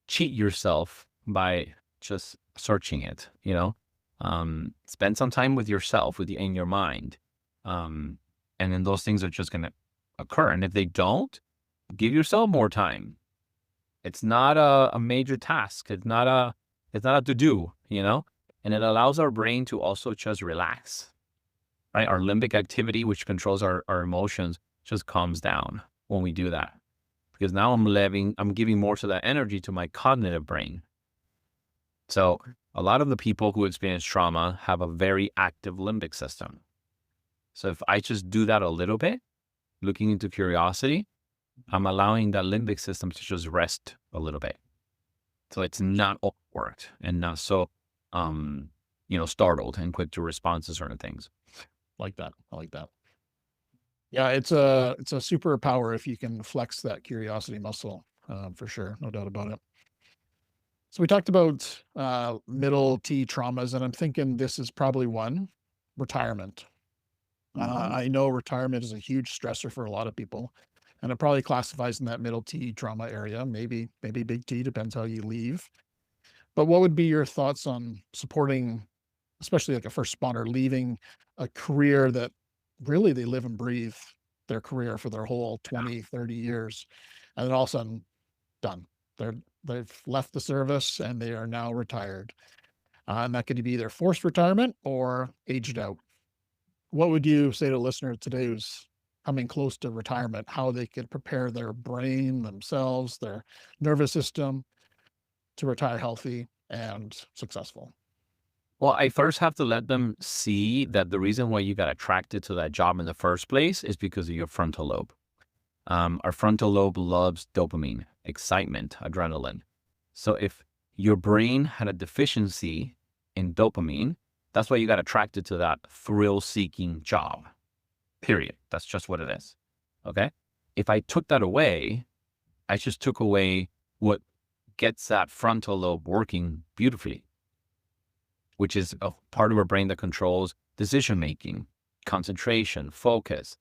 cheat yourself by just searching it, spend some time with yourself, in your mind. And then those things are just going to occur. And if they don't, give yourself more time. It's not a major task. It's not a to-do, and it allows our brain to also just relax, right? Our limbic activity, which controls our emotions, just calms down when we do that. Because now I'm giving more of that energy to my cognitive brain. So a lot of the people who experience trauma have a very active limbic system. So if I just do that a little bit, looking into curiosity, I'm allowing that limbic system to just rest a little bit. So it's not overworked and not so, startled and quick to respond to certain things. Like that. I like that. Yeah, it's a superpower if you can flex that curiosity muscle, for sure. No doubt about it. So we talked about middle T traumas, and I'm thinking this is probably one, retirement. I know retirement is a huge stressor for a lot of people, and it probably classifies in that middle T trauma area, maybe big T, depends how you leave. But what would be your thoughts on supporting, especially like a first responder, leaving a career that really they live and breathe their career for their whole 20, 30 years, and then all of a sudden, done. They've left the service and they are now retired. And that could be either forced retirement or aged out. What would you say to a listener today who's coming close to retirement, how they could prepare their brain, themselves, their nervous system to retire healthy and successful? Well, I first have to let them see that the reason why you got attracted to that job in the first place is because of your frontal lobe. Our frontal lobe loves dopamine, excitement, adrenaline. So if your brain had a deficiency in dopamine, that's why you got attracted to that thrill-seeking job, period. That's just what it is, okay? If I took that away, I just took away what gets that frontal lobe working beautifully, which is a part of our brain that controls decision-making, concentration, focus.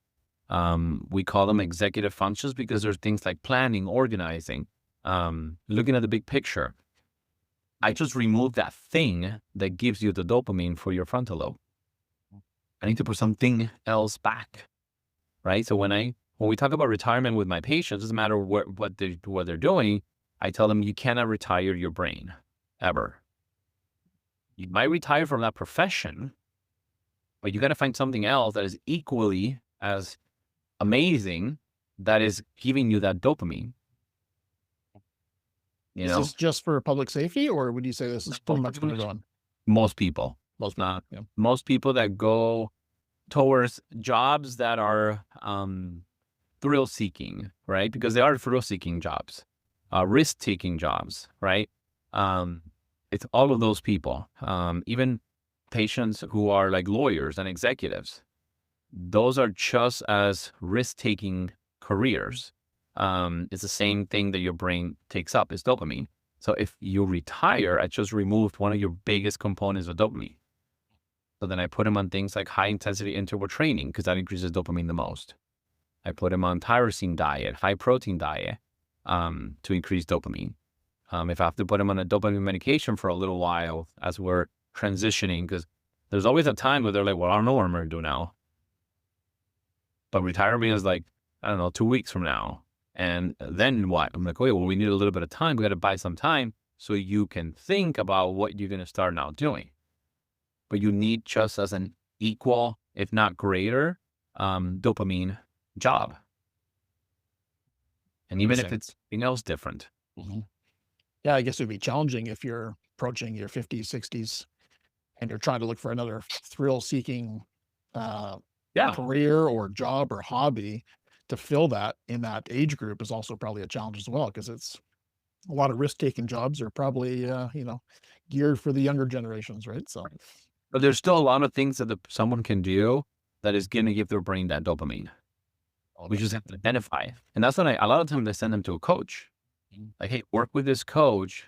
We call them executive functions because there's things like planning, organizing, looking at the big picture. I just removed that thing that gives you the dopamine for your frontal lobe. I need to put something else back, right? So when we talk about retirement with my patients, it doesn't matter what they're doing. I tell them you cannot retire your brain, ever. You might retire from that profession, but you got to find something else that is equally as amazing, that is giving you that dopamine. Is this just for public safety, or would you say this is pretty much going on? Most people. Yeah. Most people that go towards jobs that are thrill-seeking, right? Because they are thrill-seeking jobs, risk-taking jobs, right? It's all of those people, even patients who are like lawyers and executives. Those are just as risk-taking careers. It's the same thing that your brain takes up, is dopamine. So if you retire, I just removed one of your biggest components of dopamine. So then I put them on things like high-intensity interval training because that increases dopamine the most. I put them on tyrosine diet, high-protein diet to increase dopamine. If I have to put them on a dopamine medication for a little while as we're transitioning, because there's always a time where they're like, well, I don't know what I'm going to do now. But retirement is like, I don't know, 2 weeks from now. And then what? I'm like, okay, well, we need a little bit of time. We got to buy some time so you can think about what you're going to start now doing. But you need just as an equal, if not greater, dopamine job. And even if it's something else different. Mm-hmm. Yeah, I guess it would be challenging if you're approaching your 50s, 60s, and you're trying to look for another thrill-seeking career or job or hobby to fill that in that age group is also probably a challenge as well, because it's a lot of risk-taking jobs are probably, geared for the younger generations, right? So, but there's still a lot of things that someone can do that is going to give their brain that dopamine. We just have to identify. And that's when a lot of times I send them to a coach. Like, hey, work with this coach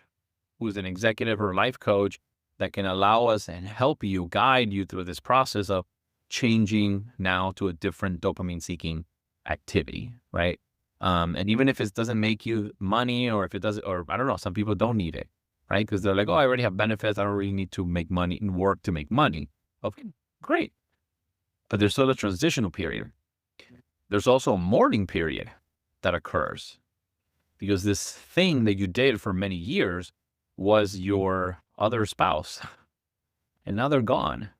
who's an executive or life coach that can allow us and help you, guide you through this process of changing now to a different dopamine seeking activity, right? And even if it doesn't make you money, or if it doesn't, or I don't know, some people don't need it, right? Because they're like, oh, I already have benefits. I don't really need to make money and work to make money. Okay, great. But there's still a transitional period. There's also a mourning period that occurs, because this thing that you dated for many years was your other spouse, and now they're gone.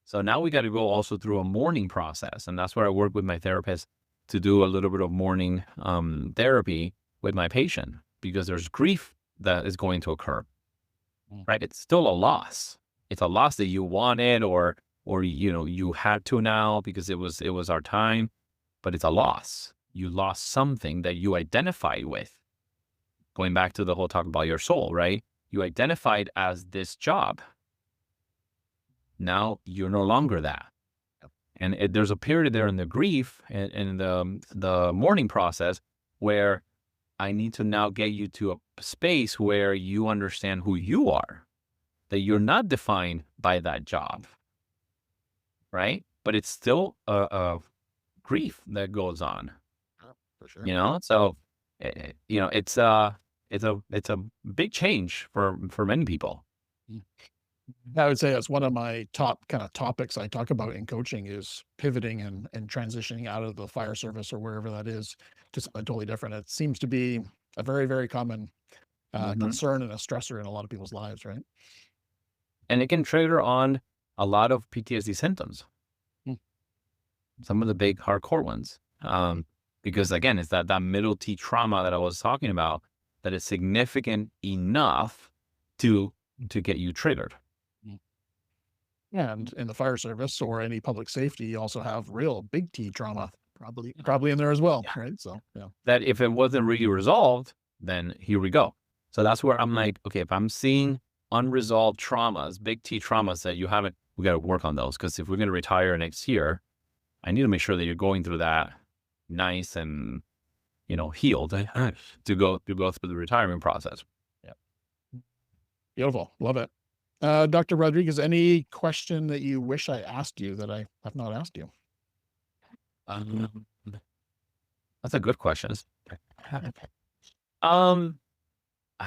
So now we got to go also through a mourning process. And that's where I work with my therapist to do a little bit of mourning therapy with my patient, because there's grief that is going to occur, right? It's still a loss. It's a loss that you wanted, or you had to now because it was our time, but it's a loss. You lost something that you identified with. Going back to the whole talk about your soul, right? You identified as this job. Now you're no longer that. And there's a period there in the grief and the mourning process where I need to now get you to a space where you understand who you are, that you're not defined by that job, right? But it's still a grief that goes on, For sure. So it's a big change for many people. I would say that's one of my top kind of topics I talk about in coaching is pivoting and transitioning out of the fire service or wherever that is to something totally different. It seems to be a very, very common concern and a stressor in a lot of people's lives, right? And it can trigger on a lot of PTSD symptoms. Some of the big hardcore ones. Because again, it's that middle T trauma that I was talking about that is significant enough to get you triggered. And in the fire service or any public safety, you also have real big T trauma probably in there as well, right? So yeah. That if it wasn't really resolved, then here we go. So that's where I'm like, okay, if I'm seeing unresolved traumas, big T traumas that you haven't, we got to work on those. Because if we're going to retire next year, I need to make sure that you're going through that nice and, healed to go through the retirement process. Yeah. Beautiful. Love it. Dr. Rodriguez, any question that you wish I asked you that I have not asked you? That's a good question. I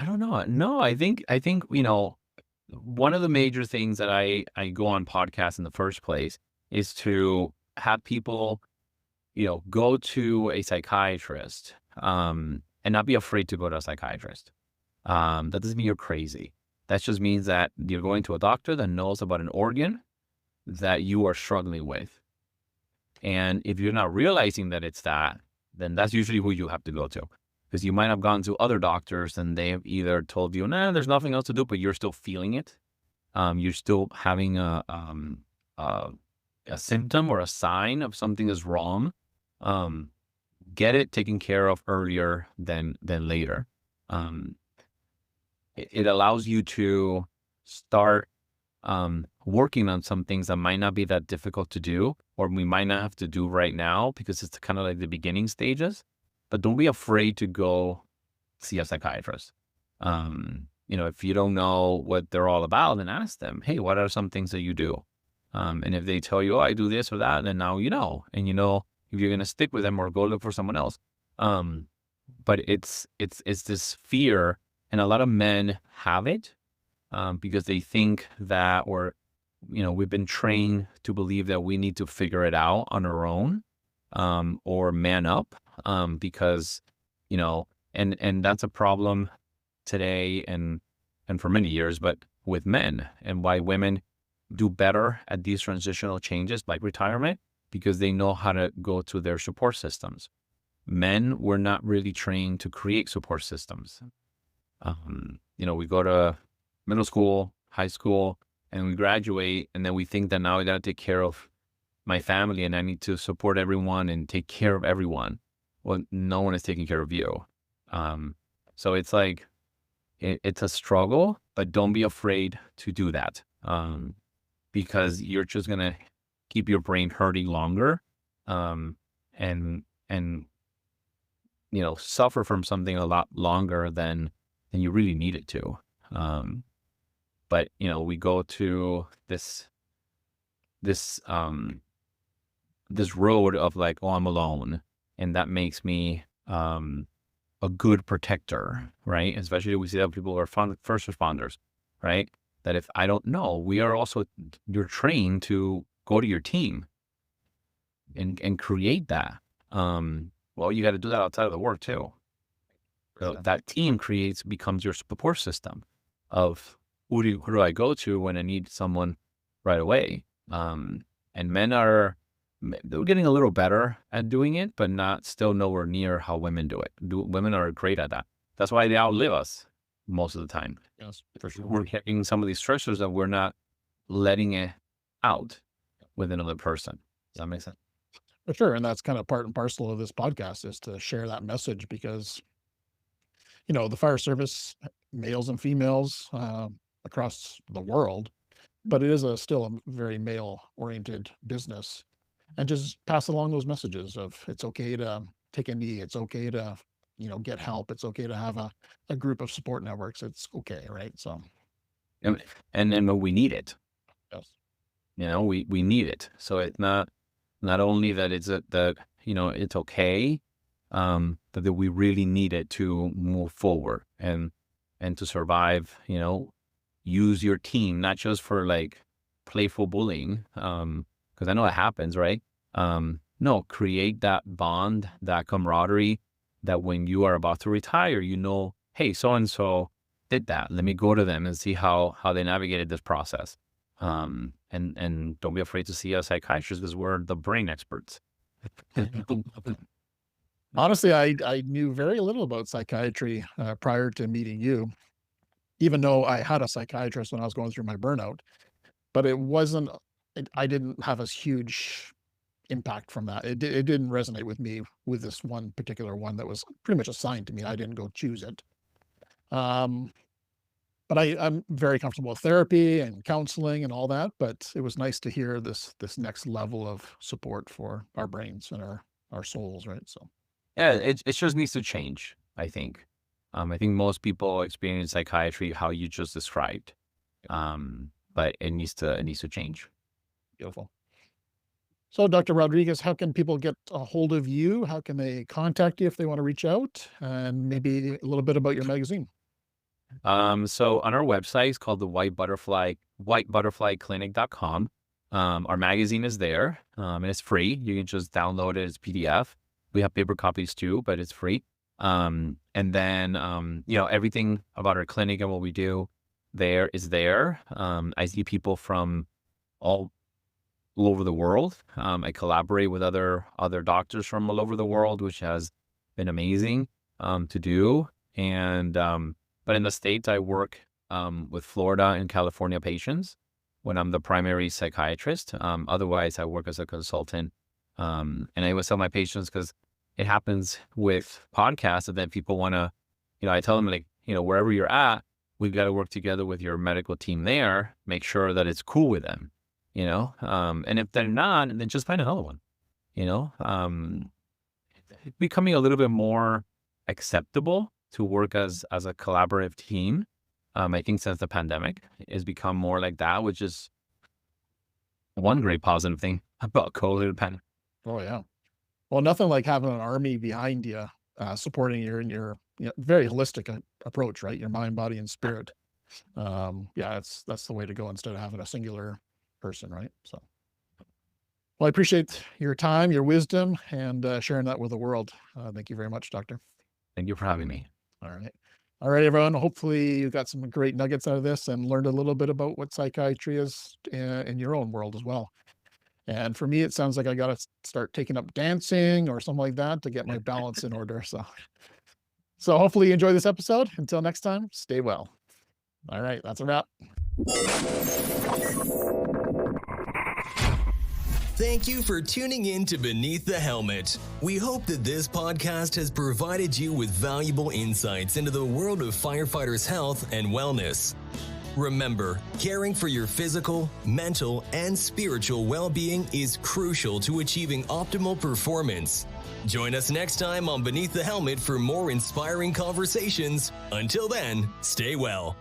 don't know. No, I think, one of the major things that I go on podcasts in the first place is to have people, go to a psychiatrist, and not be afraid to go to a psychiatrist. That doesn't mean you're crazy. That just means that you're going to a doctor that knows about an organ that you are struggling with. And if you're not realizing that it's that, then that's usually who you have to go to. Because you might have gone to other doctors and they have either told you, nah, there's nothing else to do, but you're still feeling it. You're still having a symptom or a sign of something is wrong. Get it taken care of earlier than later. It allows you to start working on some things that might not be that difficult to do, or we might not have to do right now because it's kind of like the beginning stages. But don't be afraid to go see a psychiatrist. If you don't know what they're all about, then ask them, hey, what are some things that you do? And if they tell you, oh, I do this or that, then now you know. And if you're going to stick with them or go look for someone else. But it's this fear. And a lot of men have it because they think that, or, we've been trained to believe that we need to figure it out on our own or man up because, and that's a problem today and for many years, but with men, and why women do better at these transitional changes like retirement, because they know how to go to their support systems. Men were not really trained to create support systems. We go to middle school, high school, and we graduate, and then we think that now I got to take care of my family and I need to support everyone and take care of everyone. Well, no one is taking care of you. So it's like, it's a struggle, but don't be afraid to do that. Because you're just going to keep your brain hurting longer, and suffer from something a lot longer than you really need it to. But we go to this road of like, oh, I'm alone. and that makes me a good protector, right? Especially we see that people who are first responders, right? That if I don't know, you're trained to go to your team and create that. Well, you got to do that outside of the work too. So that team becomes your support system of who do I go to when I need someone right away. And they're getting a little better at doing it, but still nowhere near how women do it. Women are great at that. That's why they outlive us most of the time. Yes, for sure. We're getting some of these stressors that we're not letting it out with another person. Does that make sense? For sure. And that's kind of part and parcel of this podcast, is to share that message, because, the fire service, males and females across the world, but it is still a very male oriented business. And just pass along those messages of it's okay to take a knee. It's okay to, get help. It's okay to have a group of support networks. It's okay. Right. So. And we need it. Yes. We need it. So it's not only that it's it's okay, but that we really need it to move forward and to survive, use your team, not just for like playful bullying. Because I know it happens, right? No, create that bond, that camaraderie, that when you are about to retire, hey, so-and-so did that. Let me go to them and see how they navigated this process. And don't be afraid to see a psychiatrist, because we're the brain experts. Honestly, I knew very little about psychiatry prior to meeting you, even though I had a psychiatrist when I was going through my burnout, but I didn't have a huge impact from that. It didn't resonate with me with this one particular one that was pretty much assigned to me. I didn't go choose it. But I'm very comfortable with therapy and counseling and all that, but it was nice to hear this next level of support for our brains and our souls, right? So yeah, it just needs to change, I think. I think most people experience psychiatry how you just described. But it needs to change. Beautiful. So, Dr. Rodriguez, how can people get a hold of you? How can they contact you if they want to reach out? And maybe a little bit about your magazine. So on our website, it's called the whitebutterflyclinic.com. Our magazine is there, and it's free. You can just download it as PDF. We have paper copies too, but it's free. And then, everything about our clinic and what we do there is there. I see people from all over the world. I collaborate with other doctors from all over the world, which has been amazing to do. And but in the States, I work with Florida and California patients when I'm the primary psychiatrist. Otherwise, I work as a consultant. And I always tell my patients, because it happens with podcasts, and then people want to, I tell them, like, wherever you're at, we've got to work together with your medical team there, make sure that it's cool with them, and if they're not, then just find another one, becoming a little bit more acceptable to work as a collaborative team. I think since the pandemic, it's become more like that, which is one great positive thing about COVID pandemic. Oh yeah. Well, nothing like having an army behind you, supporting you in your very holistic approach, right? Your mind, body, and spirit. That's the way to go, instead of having a singular person, right? So, well, I appreciate your time, your wisdom, and sharing that with the world. Thank you very much, Doctor. Thank you for having me. All right, everyone. Hopefully you got some great nuggets out of this and learned a little bit about what psychiatry is in your own world as well. And for me, it sounds like I got to start taking up dancing or something like that to get my balance in order. So hopefully you enjoy this episode. Until next time, stay well. All right, that's a wrap. Thank you for tuning in to Beneath the Helmet. We hope that this podcast has provided you with valuable insights into the world of firefighters' health and wellness. Remember, caring for your physical, mental, and spiritual well-being is crucial to achieving optimal performance. Join us next time on Beneath the Helmet for more inspiring conversations. Until then, stay well.